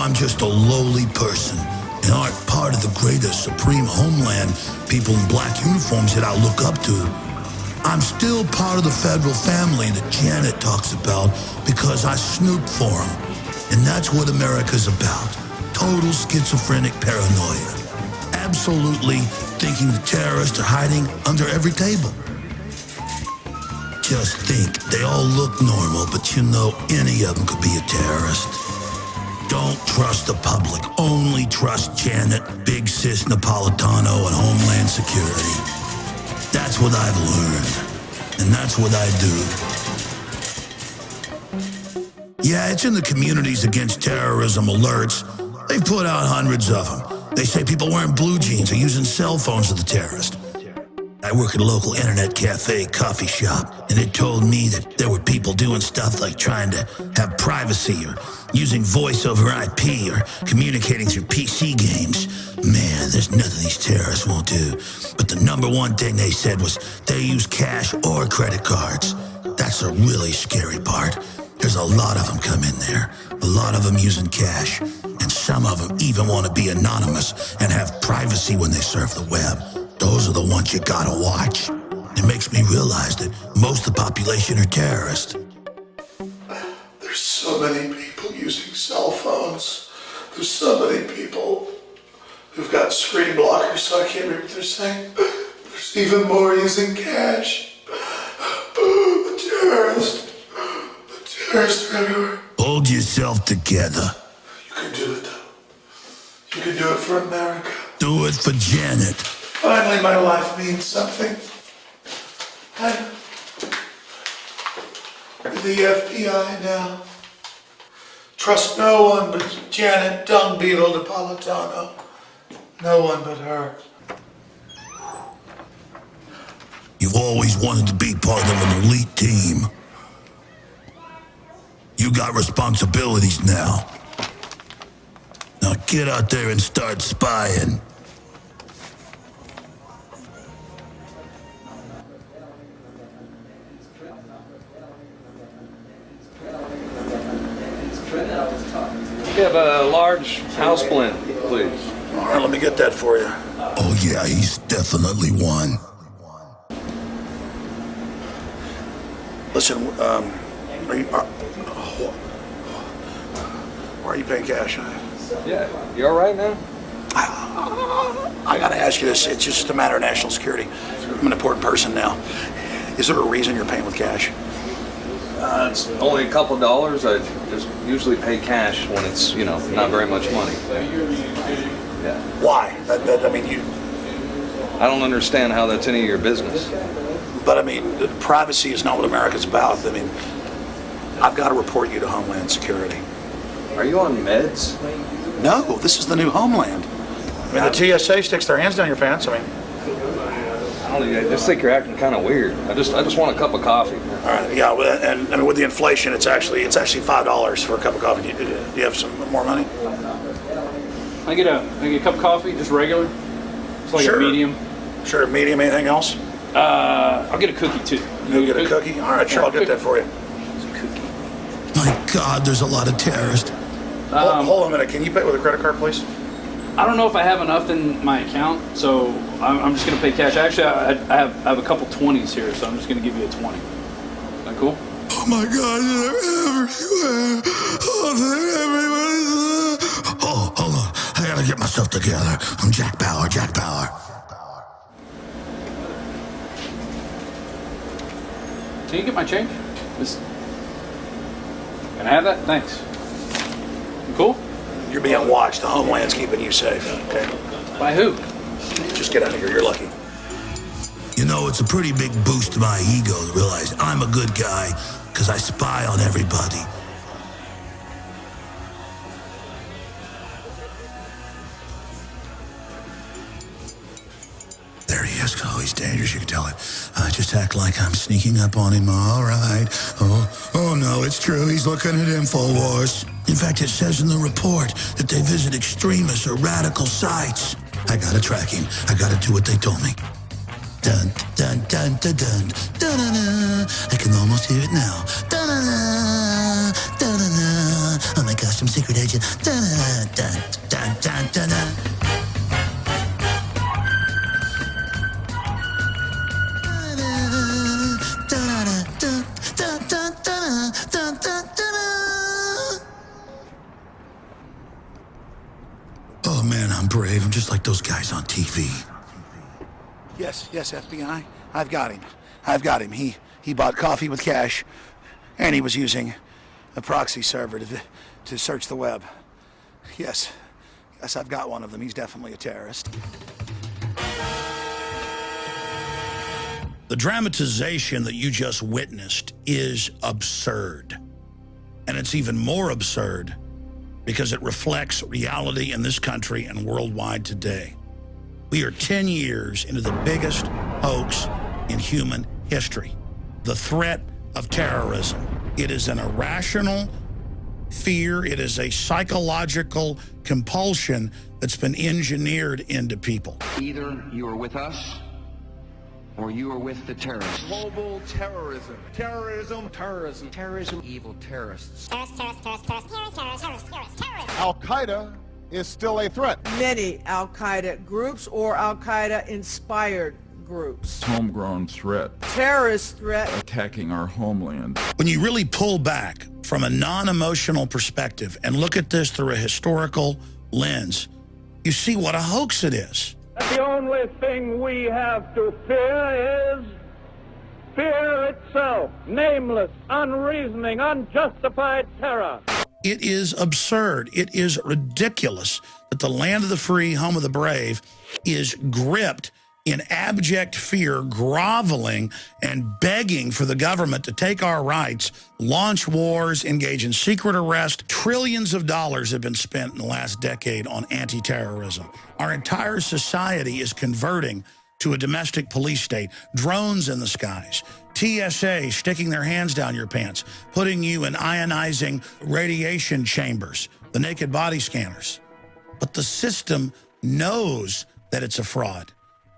I'm just a lowly person and aren't part of the greater supreme homeland people in black uniforms that I look up to, I'm still part of the federal family that Janet talks about because I snoop for them. And that's what America's about. Total schizophrenic paranoia. Absolutely thinking the terrorists are hiding under every table. Just think, they all look normal, but you know any of them could be a terrorist. Don't trust the public. Only trust Janet, Big Sis Napolitano, and Homeland Security. That's what I've learned, and that's what I do. Yeah, it's in the Communities Against Terrorism alerts. They've put out hundreds of them. They say people wearing blue jeans are using cell phones of the terrorist. I work at a local internet cafe, coffee shop, and it told me that there were people doing stuff like trying to have privacy or using voice over IP or communicating through PC games. Man, there's nothing these terrorists won't do. But the number one thing they said was they use cash or credit cards. That's the really scary part. There's a lot of them come in there, a lot of them using cash, and some of them even want to be anonymous and have privacy when they surf the web. Those are the ones you gotta watch. It makes me realize that most of the population are terrorists. There's so many people using cell phones. There's so many people who've got screen blockers so I can't read what they're saying. There's even more using cash. The terrorists are everywhere. Hold yourself together. You can do it though. You can do it for America. Do it for Janet. Finally, my life means something. I'm with the FBI now. Trust no one but Janet Dung Beetle Napolitano. No one but her. You've always wanted to be part of an elite team. You got responsibilities now. Now get out there and start spying. We have a large house blend, please. All right, let me get that for you. Oh yeah, he's definitely one. Listen, why are you paying cash? Yeah, you all right now? I gotta ask you this. It's just a matter of national security. I'm an important person now. Is there a reason you're paying with cash? It's only a couple dollars. I just usually pay cash when it's, not very much money. Yeah. Why? I mean, I don't understand how that's any of your business. But I mean, privacy is not what America's about. I mean, I've got to report you to Homeland Security. Are you on meds? No, this is the new Homeland. I mean, the TSA sticks their hands down your pants. I mean, I just think you're acting kind of weird. I just want a cup of coffee. all right, yeah, and I mean, with the inflation, it's actually $5 for a cup of coffee. Do you have some more money? I get a cup of coffee, just regular. It's like Sure. a medium. Sure, medium. Anything else? I'll get a cookie too. You'll get a cookie? All right, sure, I'll get that for you. It's a cookie. My God, there's a lot of terrorists. Hold on a minute. Can you pay with a credit card, please? I don't know if I have enough in my account, so I'm just gonna pay cash. Actually, I have a couple 20s here, so I'm just gonna give you a 20. Is that cool? Oh my God, they're everywhere. Oh, they're everywhere. Oh, hold on. I gotta get myself together. I'm Jack Bauer. Can you get my change? Can I have that? Thanks. You cool? You're being watched. The Homeland's keeping you safe. Okay. By who? Just get out of here. You're lucky. You know, it's a pretty big boost to my ego to realize I'm a good guy because I spy on everybody. There he is. Oh, he's dangerous. You can tell it. I just act like I'm sneaking up on him. All right. Oh no, it's true. He's looking at InfoWars. In fact, it says in the report that they visit extremist or radical sites. I gotta track him. I gotta do what they told me. Dun, dun, dun, dun, dun, dun, dun, dun. I can almost hear it now. Dun, dun, dun, dun, dun, dun. Oh my custom secret agent. Dun, dun, dun, dun, dun, dun. Oh man, I'm brave. I'm just like those guys on TV. Yes, FBI. I've got him. He bought coffee with cash, and he was using a proxy server to search the web. Yes, I've got one of them. He's definitely a terrorist. The dramatization that you just witnessed is absurd. And it's even more absurd because it reflects reality in this country and worldwide today. We are 10 years into the biggest hoax in human history. The threat of terrorism. It is an irrational fear. It is a psychological compulsion that's been engineered into people. Either you are with us or you are with the terrorists. Global terrorism. Terrorism. Evil terrorists. Al-Qaeda is still a threat. Many Al-Qaeda groups or Al-Qaeda inspired groups. Homegrown threat, Terrorist threat. attacking our homeland. When you really pull back from a non-emotional perspective and look at this through a historical lens, you see what a hoax it is. The only thing we have to fear is fear itself. Nameless, unreasoning, unjustified terror. It is absurd. It is ridiculous that the land of the free, home of the brave, is gripped in abject fear, groveling and begging for the government to take our rights, launch wars, engage in secret arrest. Trillions of dollars have been spent in the last decade on anti-terrorism. Our entire society is converting to a domestic police state, drones in the skies, TSA sticking their hands down your pants, putting you in ionizing radiation chambers, the naked body scanners. But the system knows that it's a fraud.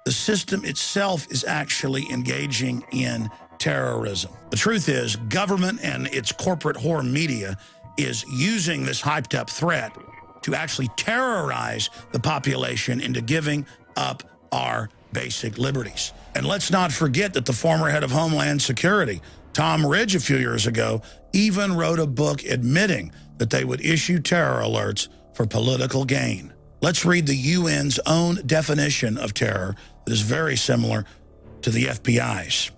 The system itself is actually engaging in terrorism. The truth is, government and its corporate whore media is using this hyped-up threat to actually terrorize the population into giving up our basic liberties. And let's not forget that the former head of Homeland Security, Tom Ridge, a few years ago, even wrote a book admitting that they would issue terror alerts for political gain. Let's read the UN's own definition of terror that is very similar to the FBI's.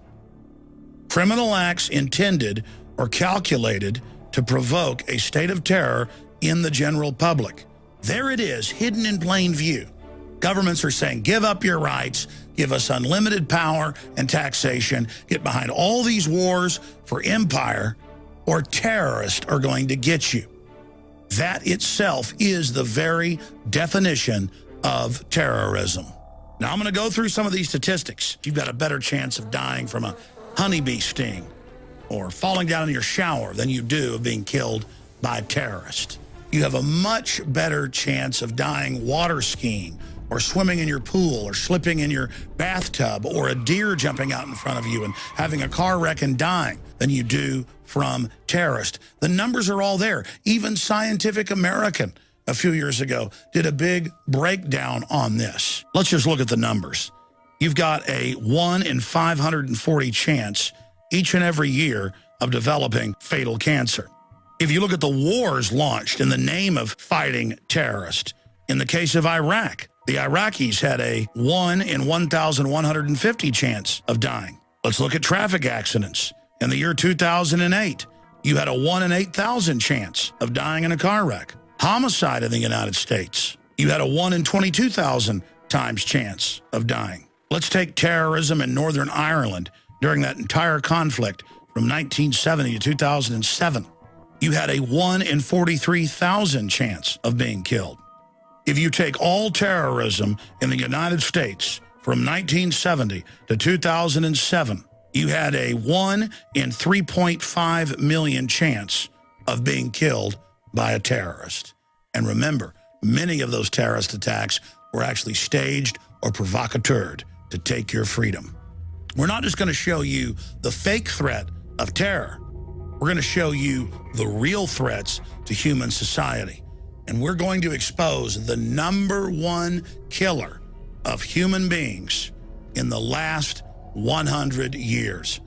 Criminal acts intended or calculated to provoke a state of terror in the general public. There it is, hidden in plain view. Governments are saying, give up your rights, give us unlimited power and taxation, get behind all these wars for empire, or terrorists are going to get you. That itself is the very definition of terrorism. Now, I'm going to go through some of these statistics. You've got a better chance of dying from a honeybee sting or falling down in your shower than you do of being killed by a terrorist. You have a much better chance of dying water skiing or swimming in your pool or slipping in your bathtub or a deer jumping out in front of you and having a car wreck and dying than you do from terrorists. The numbers are all there. Even Scientific American a few years ago did a big breakdown on this. Let's just look at the numbers. You've got a 1 in 540 chance each and every year of developing fatal cancer. If you look at the wars launched in the name of fighting terrorists, in the case of Iraq, the Iraqis had a 1 in 1,150 chance of dying. Let's look at traffic accidents. In the year 2008, you had a 1 in 8,000 chance of dying in a car wreck. Homicide in the United States, you had a 1 in 22,000 times chance of dying. Let's take terrorism in Northern Ireland during that entire conflict from 1970 to 2007. You had a 1 in 43,000 chance of being killed. If you take all terrorism in the United States from 1970 to 2007, you had a 1 in 3.5 million chance of being killed by a terrorist. And remember, many of those terrorist attacks were actually staged or provocateured to take your freedom. We're not just going to show you the fake threat of terror. We're going to show you the real threats to human society. And we're going to expose the #1 killer of human beings in the last 100 years.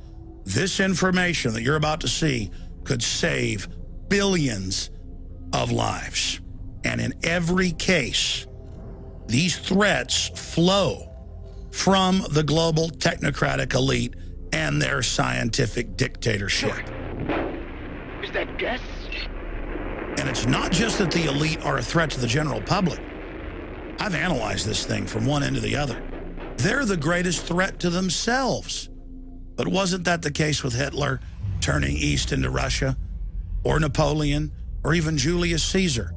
This information that you're about to see could save billions of lives. And in every case, these threats flow from the global technocratic elite and their scientific dictatorship. Is that gas? And it's not just that the elite are a threat to the general public. I've analyzed this thing from one end to the other. They're the greatest threat to themselves. But wasn't that the case with Hitler turning east into Russia, or Napoleon, or even Julius Caesar?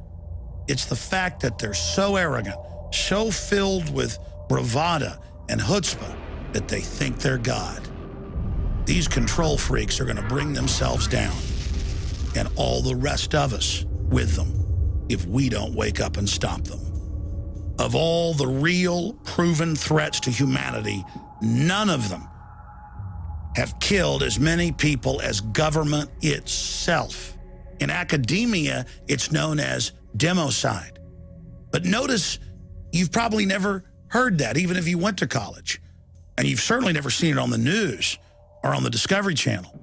It's the fact that they're so arrogant, so filled with bravado and chutzpah that they think they're God. These control freaks are going to bring themselves down, and all the rest of us with them, if we don't wake up and stop them. Of all the real, proven threats to humanity, none of them have killed as many people as government itself. In academia, it's known as democide. But notice, you've probably never heard that, even if you went to college. And you've certainly never seen it on the news or on the Discovery Channel.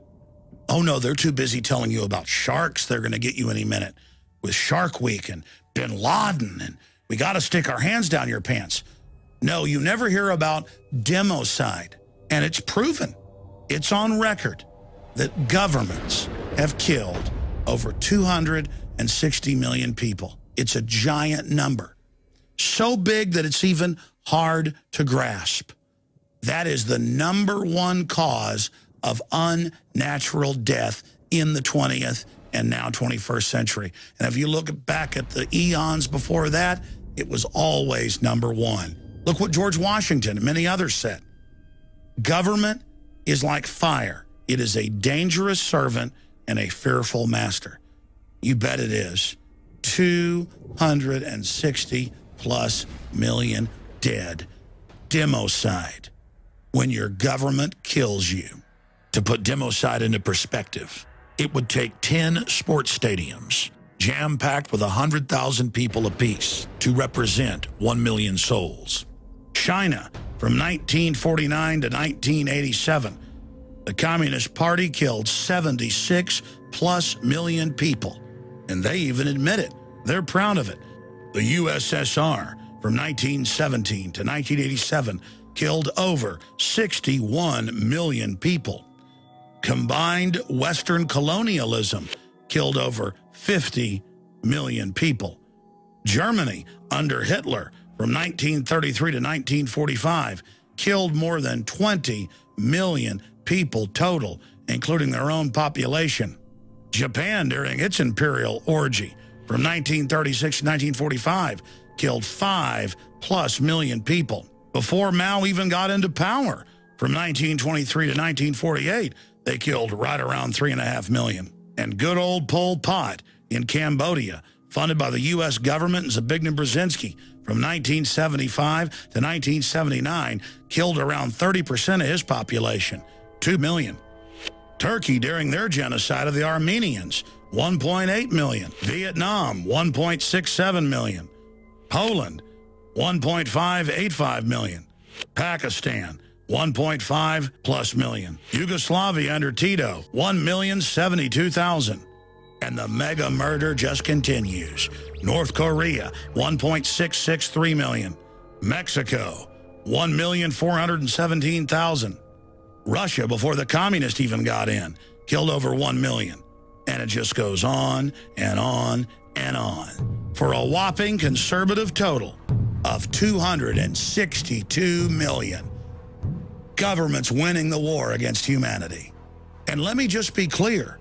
Oh no, they're too busy telling you about sharks they're going to get you any minute with Shark Week and Bin Laden and we got to stick our hands down your pants. No, you never hear about democide. And it's proven, it's on record, that governments have killed over 260 million people. It's a giant number. So big that it's even hard to grasp. That is the #1 cause of unnatural death in the 20th and now 21st century. And if you look back at the eons before that, it was always #1. Look what George Washington and many others said. Government is like fire. It is a dangerous servant and a fearful master. You bet it is. 260+ million dead. Democide. When your government kills you. To put democide into perspective, it would take 10 sports stadiums, jam-packed with 100,000 people apiece, to represent 1 million souls. China, from 1949 to 1987, the Communist Party killed 76+ million people. And they even admit it. They're proud of it. The USSR, from 1917 to 1987, killed over 61 million people. Combined Western colonialism killed over 50 million people. Germany, under Hitler, from 1933 to 1945, killed more than 20 million people total, including their own population. Japan, during its imperial orgy, from 1936 to 1945, killed 5+ million people. Before Mao even got into power, from 1923 to 1948, they killed right around 3.5 million. And good old Pol Pot in Cambodia, funded by the U.S. government and Zbigniew Brzezinski, from 1975 to 1979, killed around 30% of his population, 2 million. Turkey, during their genocide of the Armenians, 1.8 million. Vietnam, 1.67 million. Poland, 1.585 million. Pakistan, 1.5+ million. Yugoslavia under Tito, 1,072,000. And the mega murder just continues. North Korea, 1.663 million. Mexico, 1,417,000. Russia, before the communists even got in, killed over 1 million. And it just goes on and on and on. For a whopping conservative total of 262 million. Governments winning the war against humanity. And let me just be clear.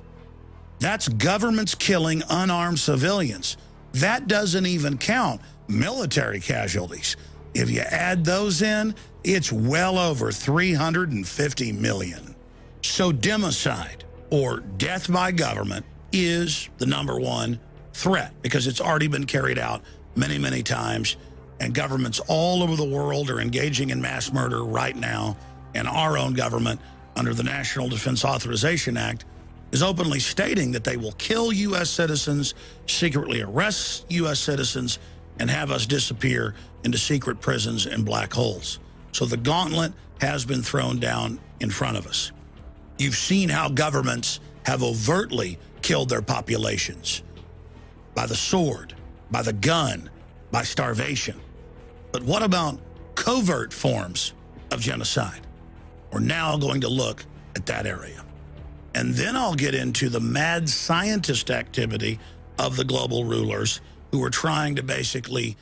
That's governments killing unarmed civilians. That doesn't even count military casualties. If you add those in, it's well over 350 million. So democide, or death by government, is the #1 threat because it's already been carried out many, many times. And governments all over the world are engaging in mass murder right now. And our own government, under the National Defense Authorization Act, is openly stating that they will kill U.S. citizens, secretly arrest U.S. citizens, and have us disappear into secret prisons and black holes. So the gauntlet has been thrown down in front of us. You've seen how governments have overtly killed their populations by the sword, by the gun, by starvation. But what about covert forms of genocide? We're now going to look at that area. And then I'll get into the mad scientist activity of the global rulers who are trying to basically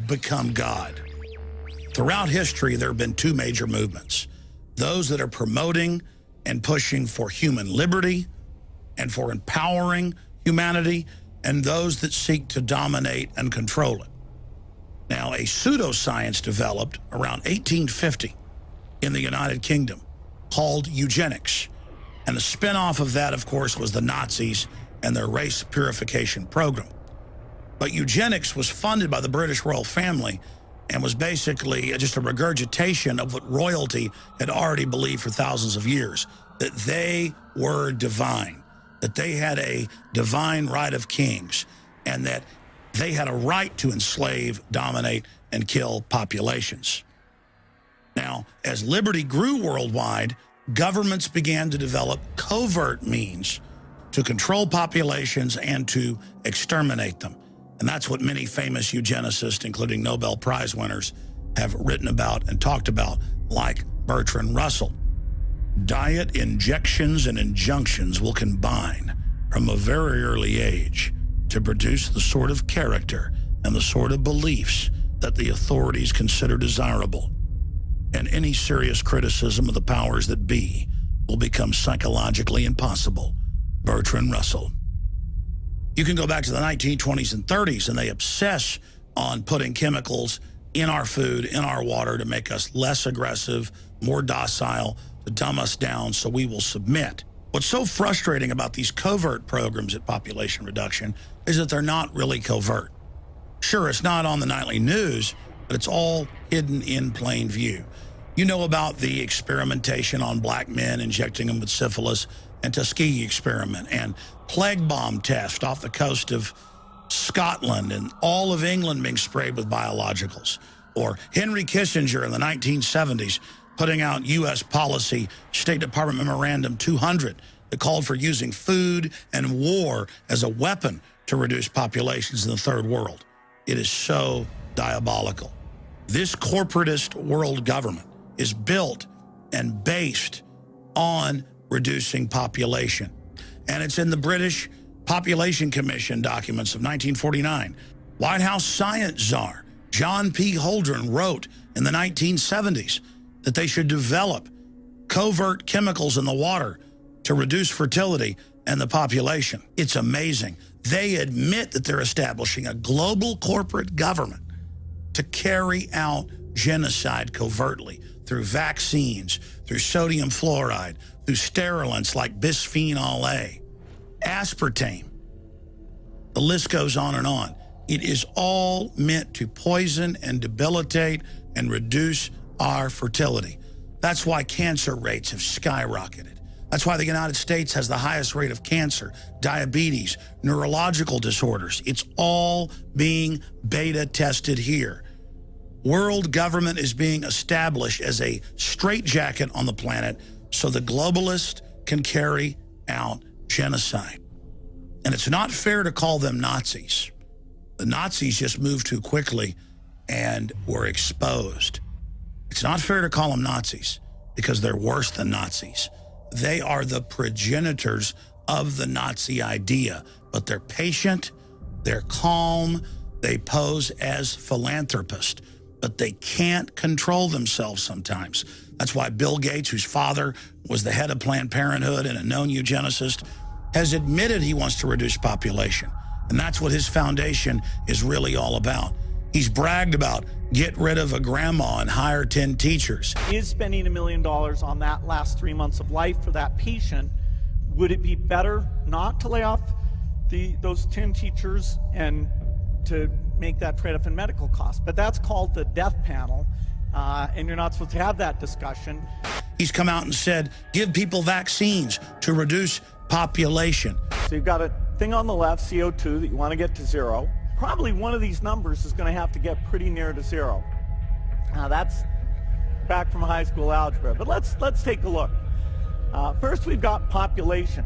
become God. Throughout history, there have been two major movements. Those that are promoting and pushing for human liberty and for empowering humanity, and those that seek to dominate and control it. Now, a pseudoscience developed around 1850 in the United Kingdom called eugenics. And the spin-off of that, of course, was the Nazis and their race purification program. But eugenics was funded by the British royal family and was basically just a regurgitation of what royalty had already believed for thousands of years, that they were divine, that they had a divine right of kings, and that they had a right to enslave, dominate, and kill populations. Now, as liberty grew worldwide, governments began to develop covert means to control populations and to exterminate them. And that's what many famous eugenicists, including Nobel Prize winners, have written about and talked about, like Bertrand Russell. Diet, injections, and injunctions will combine from a very early age to produce the sort of character and the sort of beliefs that the authorities consider desirable. And any serious criticism of the powers that be will become psychologically impossible. Bertrand Russell. You can go back to the 1920s and 30s, and they obsess on putting chemicals in our food, in our water, to make us less aggressive, more docile, to dumb us down so we will submit. What's so frustrating about these covert programs at population reduction is that they're not really covert. Sure, it's not on the nightly news, but it's all hidden in plain view. You know about the experimentation on black men, injecting them with syphilis, and Tuskegee experiment, and plague bomb test off the coast of Scotland, and all of England being sprayed with biologicals. Or Henry Kissinger in the 1970s putting out U.S. policy, State Department Memorandum 200, that called for using food and war as a weapon to reduce populations in the third world. It is so diabolical. This corporatist world government is built and based on reducing population. And it's in the British Population Commission documents of 1949. White House science czar John P. Holdren wrote in the 1970s that they should develop covert chemicals in the water to reduce fertility and the population. It's amazing. They admit that they're establishing a global corporate government to carry out genocide covertly through vaccines, through sodium fluoride, through sterilants like bisphenol A, aspartame. The list goes on and on. It is all meant to poison and debilitate and reduce our fertility. That's why cancer rates have skyrocketed. That's why the United States has the highest rate of cancer, diabetes, neurological disorders. It's all being beta tested here. World government is being established as a straitjacket on the planet so the globalists can carry out genocide. And it's not fair to call them Nazis. The Nazis just moved too quickly and were exposed. It's not fair to call them Nazis because they're worse than Nazis. They are the progenitors of the Nazi idea, but they're patient, they're calm, they pose as philanthropists, but they can't control themselves sometimes. That's why Bill Gates, whose father was the head of Planned Parenthood and a known eugenicist, has admitted he wants to reduce population. And that's what his foundation is really all about. He's bragged about get rid of a grandma and hire 10 teachers. Is spending $1 million on that last 3 months of life for that patient, would it be better not to lay off those 10 teachers and to make that trade-off in medical costs? But that's called the death panel, and you're not supposed to have that discussion. He's come out and said, give people vaccines to reduce population. So you've got a thing on the left, CO2, that you want to get to zero. Probably one of these numbers is going to have to get pretty near to zero. Now that's back from high school algebra, but let's take a look. First, we've got population.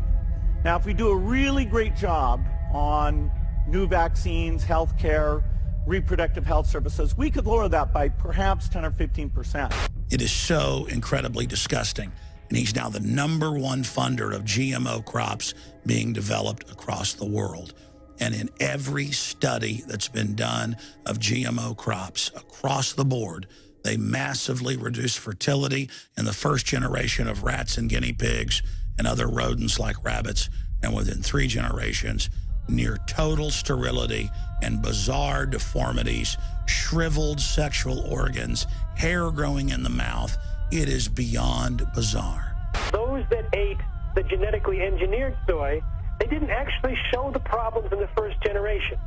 Now, if we do a really great job on new vaccines, healthcare, reproductive health services, we could lower that by perhaps 10 or 15%. It is so incredibly disgusting. And he's now the #1 funder of GMO crops being developed across the world. And in every study that's been done of GMO crops across the board, they massively reduce fertility in the first generation of rats and guinea pigs and other rodents like rabbits. And within 3 generations, near total sterility and bizarre deformities, shriveled sexual organs, hair growing in the mouth. It is beyond bizarre. Those that ate the genetically engineered soy, they didn't actually show the problems in the first generation.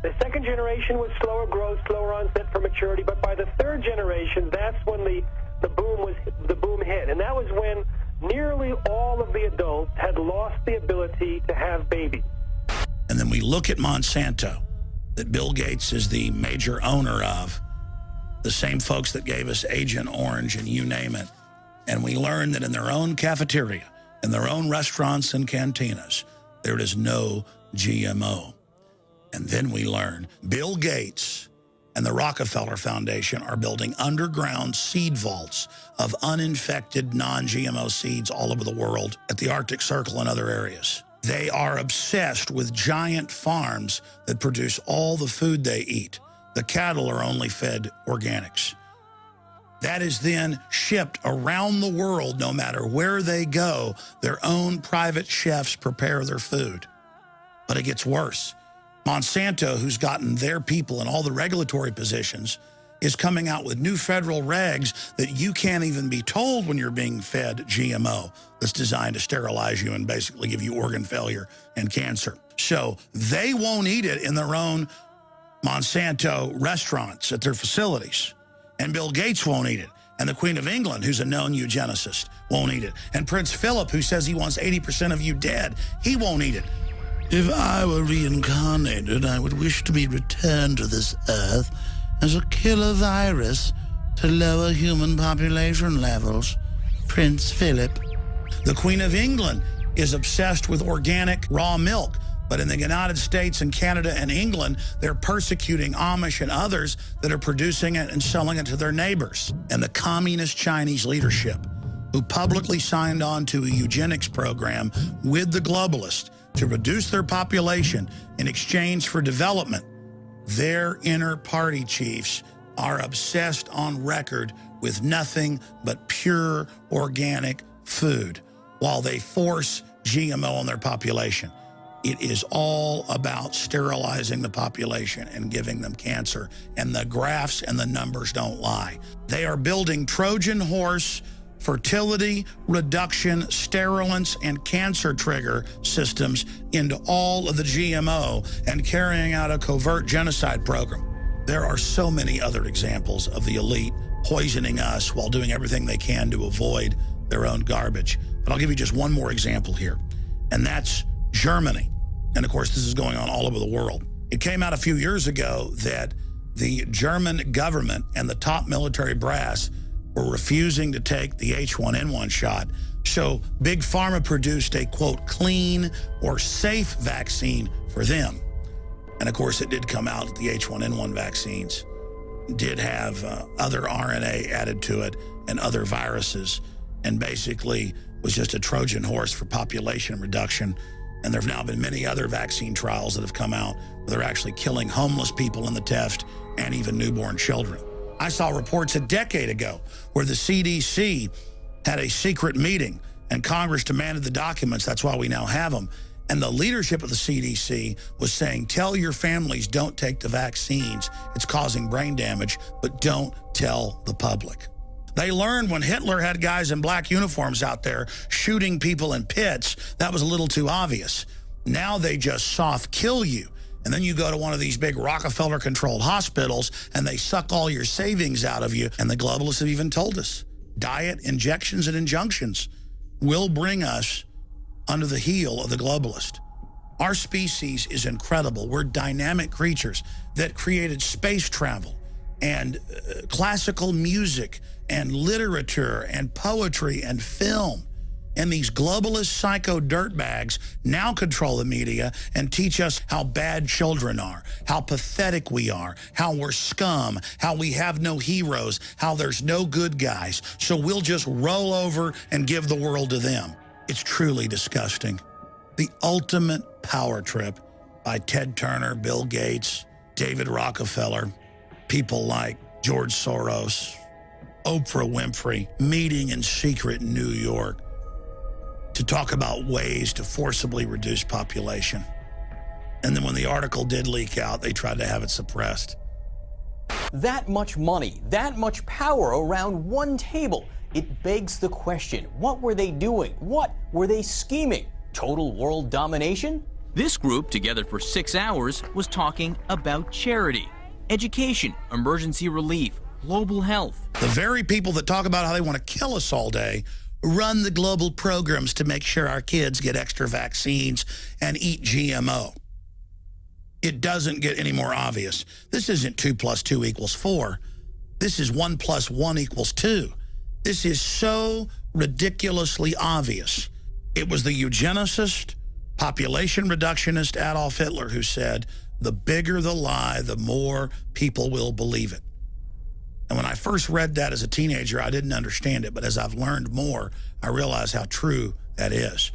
The second generation was slower growth, slower onset for maturity, but by the third generation, that's when the boom hit. And that was when nearly all of the adults had lost the ability to have babies. And then we look at Monsanto, that Bill Gates is the major owner of, the same folks that gave us Agent Orange and you name it. And we learn that in their own cafeteria, in their own restaurants and cantinas, there is no GMO. And then we learn Bill Gates and the Rockefeller Foundation are building underground seed vaults of uninfected non-GMO seeds all over the world at the Arctic Circle and other areas. They are obsessed with giant farms that produce all the food they eat. The cattle are only fed organics. That is then shipped around the world, no matter where they go. Their own private chefs prepare their food. But it gets worse. Monsanto, who's gotten their people in all the regulatory positions, is coming out with new federal regs that you can't even be told when you're being fed GMO that's designed to sterilize you and basically give you organ failure and cancer. So they won't eat it in their own Monsanto restaurants at their facilities. And Bill Gates won't eat it. And the Queen of England, who's a known eugenicist, won't eat it. And Prince Philip, who says he wants 80% of you dead, he won't eat it. If I were reincarnated, I would wish to be returned to this earth as a killer virus to lower human population levels. Prince Philip. The Queen of England is obsessed with organic raw milk. But in the United States and Canada and England, they're persecuting Amish and others that are producing it and selling it to their neighbors. And the communist Chinese leadership, who publicly signed on to a eugenics program with the globalists to reduce their population in exchange for development, their inner party chiefs are obsessed on record with nothing but pure organic food while they force GMO on their population. It is all about sterilizing the population and giving them cancer. And the graphs and the numbers don't lie. They are building Trojan horse fertility reduction, sterilants, and cancer trigger systems into all of the GMO and carrying out a covert genocide program. There are so many other examples of the elite poisoning us while doing everything they can to avoid their own garbage. But I'll give you just one more example here, and that's Germany. And of course, this is going on all over the world. It came out a few years ago that the German government and the top military brass were refusing to take the H1N1 shot. So Big Pharma produced a, quote, clean or safe vaccine for them. And of course, it did come out that the H1N1 vaccines did have other RNA added to it and other viruses, and basically was just a Trojan horse for population reduction. And there have now been many other vaccine trials that have come out where they're actually killing homeless people in the test and even newborn children. I saw reports a decade ago where the CDC had a secret meeting and Congress demanded the documents. That's why we now have them. And the leadership of the CDC was saying, tell your families don't take the vaccines. It's causing brain damage, but don't tell the public. They learned when Hitler had guys in black uniforms out there shooting people in pits, that was a little too obvious. Now they just soft kill you. And then you go to one of these big Rockefeller-controlled hospitals and they suck all your savings out of you. And the globalists have even told us, diet, injections, and injunctions will bring us under the heel of the globalist. Our species is incredible. We're dynamic creatures that created space travel and classical music and literature and poetry and film. And these globalist psycho dirtbags now control the media and teach us how bad children are, how pathetic we are, how we're scum, how we have no heroes, how there's no good guys. So we'll just roll over and give the world to them. It's truly disgusting. The ultimate power trip by Ted Turner, Bill Gates, David Rockefeller, people like George Soros, Oprah Winfrey, meeting in secret in New York to talk about ways to forcibly reduce population. And then when the article did leak out, they tried to have it suppressed. That much money, that much power around one table. It begs the question, what were they doing? What were they scheming? Total world domination? This group, together for 6 hours, was talking about charity, education, emergency relief, global health. The very people that talk about how they want to kill us all day run the global programs to make sure our kids get extra vaccines and eat GMO. It doesn't get any more obvious. This isn't 2 + 2 = 4. This is 1 + 1 = 2. This is so ridiculously obvious. It was the eugenicist, population reductionist Adolf Hitler who said, the bigger the lie, the more people will believe it. And when I first read that as a teenager, I didn't understand it. But as I've learned more, I realize how true that is.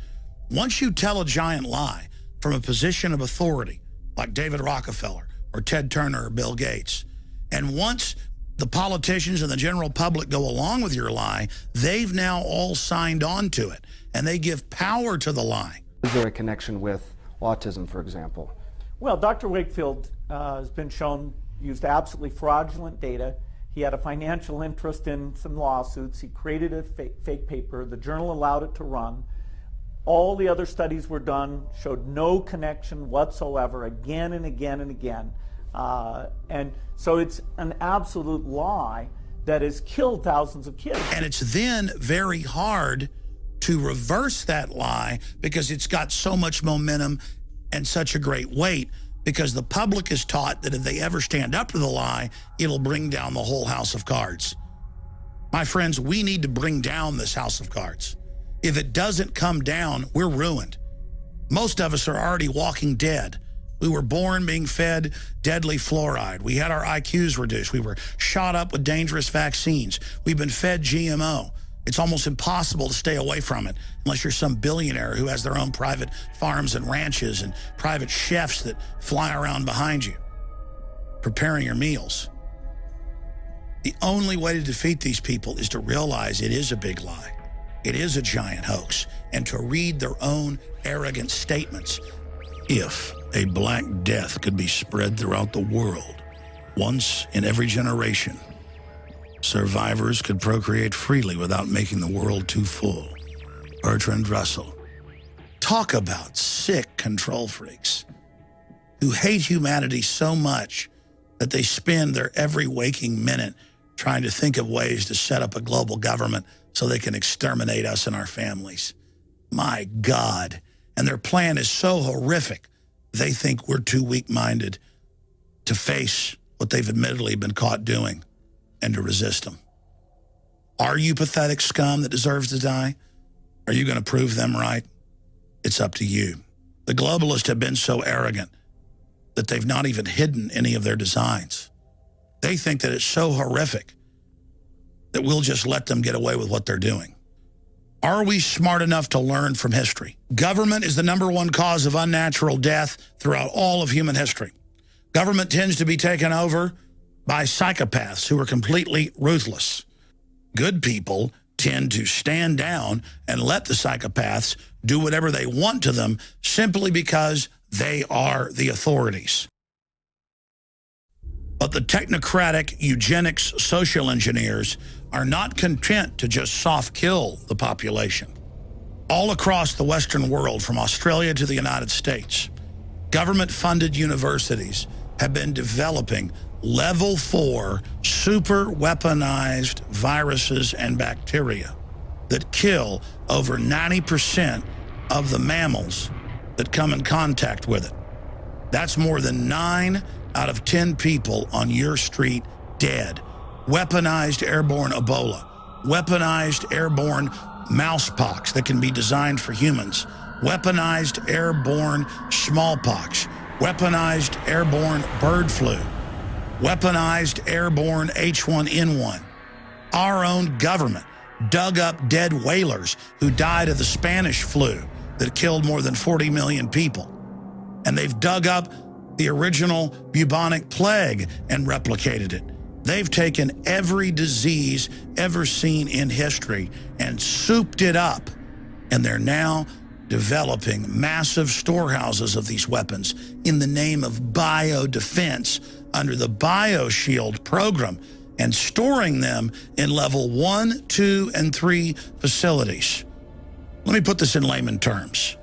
Once you tell a giant lie from a position of authority, like David Rockefeller or Ted Turner or Bill Gates, and once the politicians and the general public go along with your lie, they've now all signed on to it. And they give power to the lie. Is there a connection with autism, for example? Well, Dr. Wakefield has been shown used absolutely fraudulent data. He had a financial interest in some lawsuits. He created a fake paper. The journal allowed it to run. All the other studies were done, showed no connection whatsoever, again and again and again. And so it's an absolute lie that has killed thousands of kids. And it's then very hard to reverse that lie because it's got so much momentum and such a great weight, because the public is taught that if they ever stand up to the lie, it'll bring down the whole house of cards. My friends, we need to bring down this house of cards. If it doesn't come down, we're ruined. Most of us are already walking dead. We were born being fed deadly fluoride. We had our IQs reduced. We were shot up with dangerous vaccines. We've been fed GMO. It's almost impossible to stay away from it unless you're some billionaire who has their own private farms and ranches and private chefs that fly around behind you, preparing your meals. The only way to defeat these people is to realize it is a big lie. It is a giant hoax, and to read their own arrogant statements. If a Black Death could be spread throughout the world, once in every generation, survivors could procreate freely without making the world too full. Bertrand Russell. Talk about sick control freaks who hate humanity so much that they spend their every waking minute trying to think of ways to set up a global government so they can exterminate us and our families. My God. And their plan is so horrific, they think we're too weak-minded to face what they've admittedly been caught doing and to resist them. Are you pathetic scum that deserves to die? Are you going to prove them right? It's up to you. The globalists have been so arrogant that they've not even hidden any of their designs. They think that it's so horrific that we'll just let them get away with what they're doing. Are we smart enough to learn from history? Government is the #1 cause of unnatural death throughout all of human history. Government tends to be taken over by psychopaths who are completely ruthless. Good people tend to stand down and let the psychopaths do whatever they want to them simply because they are the authorities. But the technocratic eugenics social engineers are not content to just soft kill the population. All across the Western world, from Australia to the United States, government-funded universities have been developing level 4 super weaponized viruses and bacteria that kill over 90% of the mammals that come in contact with it. That's more than 9 out of 10 people on your street dead. Weaponized airborne Ebola, weaponized airborne mousepox that can be designed for humans, weaponized airborne smallpox, weaponized airborne bird flu, weaponized airborne H1N1. Our own government dug up dead whalers who died of the Spanish flu that killed more than 40 million people. And they've dug up the original bubonic plague and replicated it. They've taken every disease ever seen in history and souped it up. And they're now developing massive storehouses of these weapons in the name of biodefense under the BioShield program and storing them in level 1, 2, and 3 facilities. Let me put this in layman terms.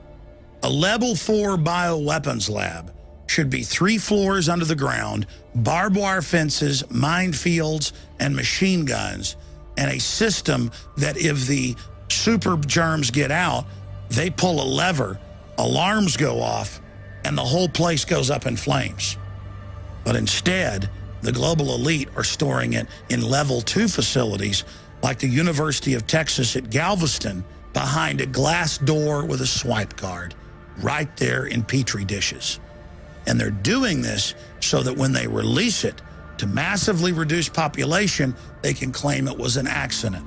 A level 4 bioweapons lab should be 3 floors under the ground, barbed wire fences, minefields, and machine guns, and a system that if the super germs get out, they pull a lever, alarms go off, and the whole place goes up in flames. But instead, the global elite are storing it in level 2 facilities like the University of Texas at Galveston behind a glass door with a swipe card, right there in Petri dishes. And they're doing this so that when they release it to massively reduce population, they can claim it was an accident.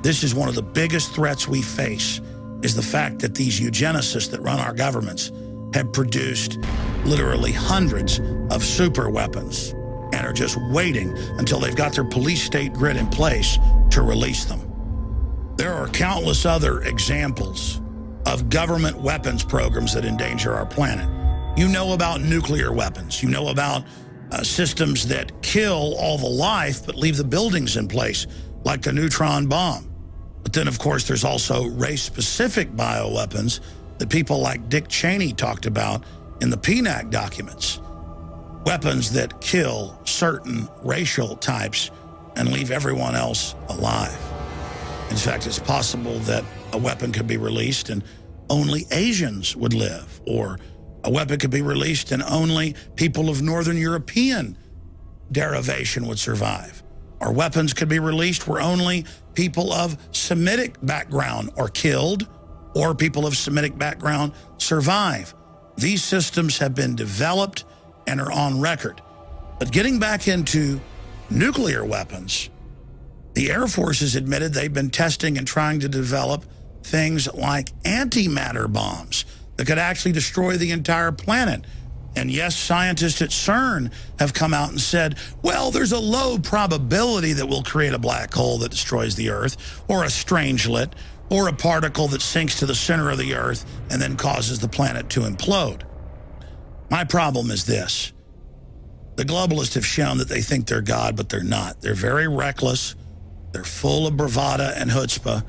This is one of the biggest threats we face, is the fact that these eugenicists that run our governments have produced literally hundreds of super weapons and are just waiting until they've got their police state grid in place to release them. There are countless other examples of government weapons programs that endanger our planet. You know about nuclear weapons. You know about systems that kill all the life but leave the buildings in place, like the neutron bomb. But then, of course, there's also race-specific bioweapons that people like Dick Cheney talked about in the PNAC documents. Weapons that kill certain racial types and leave everyone else alive. In fact, it's possible that a weapon could be released and only Asians would live, or a weapon could be released and only people of Northern European derivation would survive. Or weapons could be released where only people of Semitic background are killed, or people of Semitic background survive. These systems have been developed and are on record. But getting back into nuclear weapons, the Air Force has admitted they've been testing and trying to develop things like antimatter bombs that could actually destroy the entire planet. And yes, scientists at CERN have come out and said, well, there's a low probability that we'll create a black hole that destroys the Earth, or a strangelet, or a particle that sinks to the center of the Earth and then causes the planet to implode. My problem is this. The globalists have shown that they think they're God, but they're not. They're very reckless. They're full of bravado and chutzpah.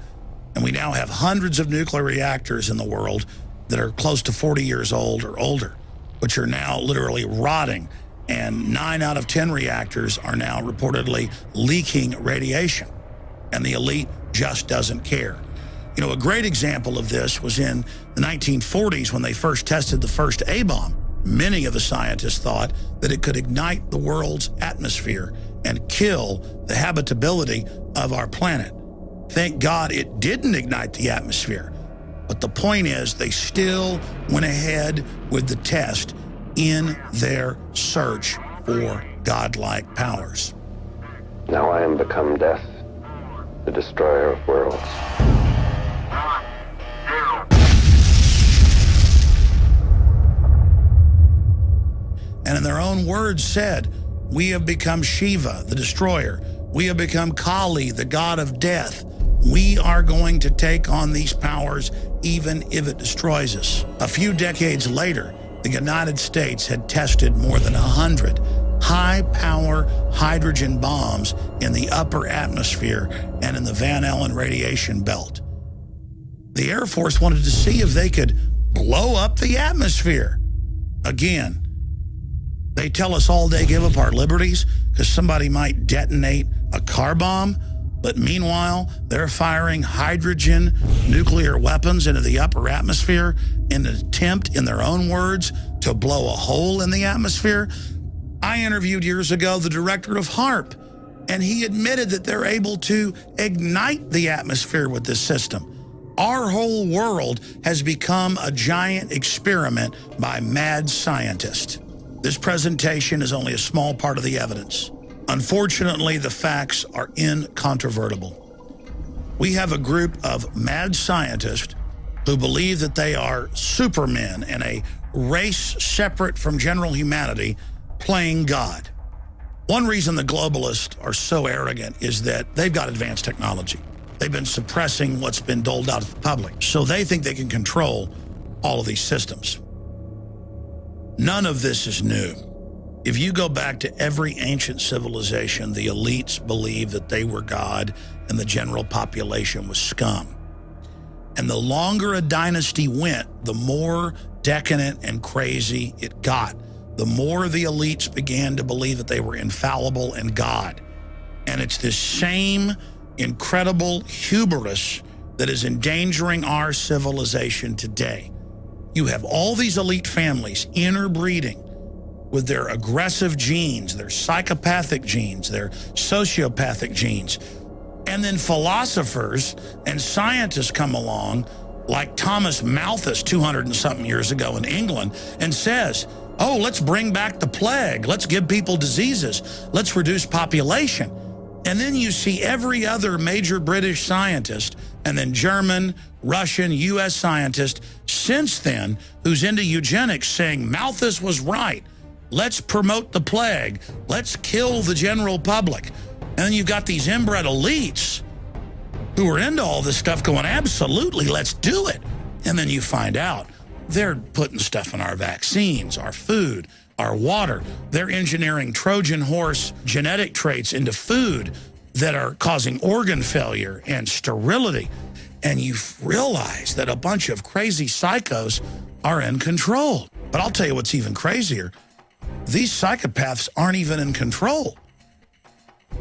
And we now have hundreds of nuclear reactors in the world that are close to 40 years old or older, which are now literally rotting. And 9 out of 10 reactors are now reportedly leaking radiation. And the elite just doesn't care. You know, a great example of this was in the 1940s when they first tested the first A-bomb. Many of the scientists thought that it could ignite the world's atmosphere and kill the habitability of our planet. Thank God it didn't ignite the atmosphere. But the point is, they still went ahead with the test in their search for godlike powers. Now I am become death, the destroyer of worlds. And in their own words said, we have become Shiva, the destroyer. We have become Kali, the god of death. We are going to take on these powers even if it destroys us. A few decades later, the United States had tested more than 100 high-power hydrogen bombs in the upper atmosphere and in the Van Allen radiation belt. The Air Force wanted to see if they could blow up the atmosphere. Again, they tell us all day give up our liberties because somebody might detonate a car bomb. But meanwhile, they're firing hydrogen nuclear weapons into the upper atmosphere in an attempt, in their own words, to blow a hole in the atmosphere. I interviewed years ago the director of HAARP, and he admitted that they're able to ignite the atmosphere with this system. Our whole world has become a giant experiment by mad scientists. This presentation is only a small part of the evidence. Unfortunately, the facts are incontrovertible. We have a group of mad scientists who believe that they are supermen and a race separate from general humanity playing God. One reason the globalists are so arrogant is that they've got advanced technology. They've been suppressing what's been doled out to the public, so they think they can control all of these systems. None of this is new. If you go back to every ancient civilization, the elites believed that they were God and the general population was scum. And the longer a dynasty went, the more decadent and crazy it got. The more the elites began to believe that they were infallible and God. And it's this same incredible hubris that is endangering our civilization today. You have all these elite families interbreeding with their aggressive genes, their psychopathic genes, their sociopathic genes. And then philosophers and scientists come along, like Thomas Malthus 200 and something years ago in England, and says, oh, let's bring back the plague. Let's give people diseases. Let's reduce population. And then you see every other major British scientist, and then German, Russian, US scientist since then who's into eugenics saying Malthus was right. Let's promote the plague. Let's kill the general public. And then you've got these inbred elites who are into all this stuff going, absolutely, let's do it. And then you find out they're putting stuff in our vaccines, our food, our water. They're engineering Trojan horse genetic traits into food that are causing organ failure and sterility. And you realize that a bunch of crazy psychos are in control. But I'll tell you what's even crazier. These psychopaths aren't even in control.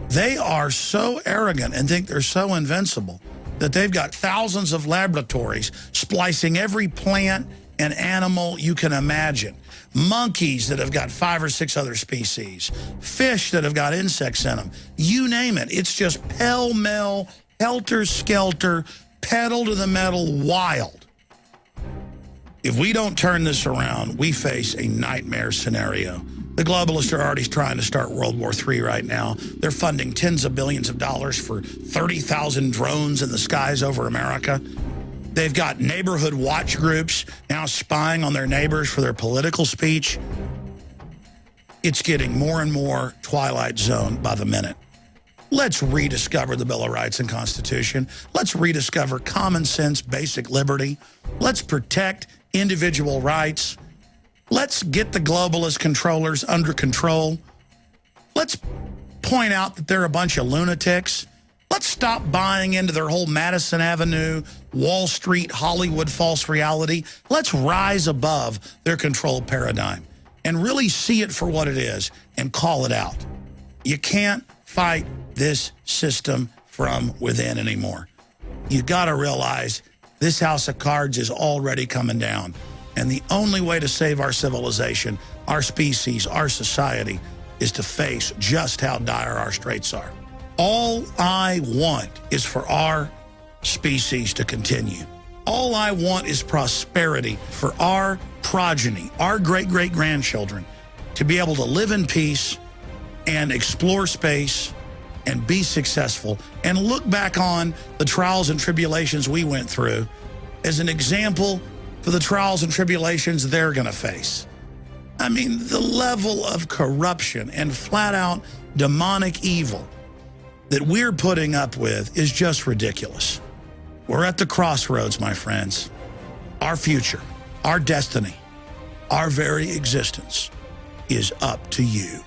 They are so arrogant and think they're so invincible that they've got thousands of laboratories splicing every plant and animal you can imagine. Monkeys that have got 5 or 6 other species. Fish that have got insects in them. You name it. It's just pell-mell, helter-skelter, pedal to the metal, wild. If we don't turn this around, we face a nightmare scenario. The globalists are already trying to start World War III right now. They're funding tens of billions of dollars for 30,000 drones in the skies over America. They've got neighborhood watch groups now spying on their neighbors for their political speech. It's getting more and more Twilight Zone by the minute. Let's rediscover the Bill of Rights and Constitution. Let's rediscover common sense, basic liberty. Let's protect individual rights. Let's get the globalist controllers under control. Let's point out that they're a bunch of lunatics. Let's stop buying into their whole Madison Avenue, Wall Street, Hollywood false reality. Let's rise above their control paradigm and really see it for what it is and call it out. You can't fight this system from within anymore. You got to realize this house of cards is already coming down. And the only way to save our civilization, our species, our society, is to face just how dire our straits are. All I want is for our species to continue. All I want is prosperity for our progeny, our great-great-grandchildren, to be able to live in peace and explore space and be successful and look back on the trials and tribulations we went through as an example for the trials and tribulations they're going to face. I mean, the level of corruption and flat-out demonic evil that we're putting up with is just ridiculous. We're at the crossroads, my friends. Our future, our destiny, our very existence is up to you.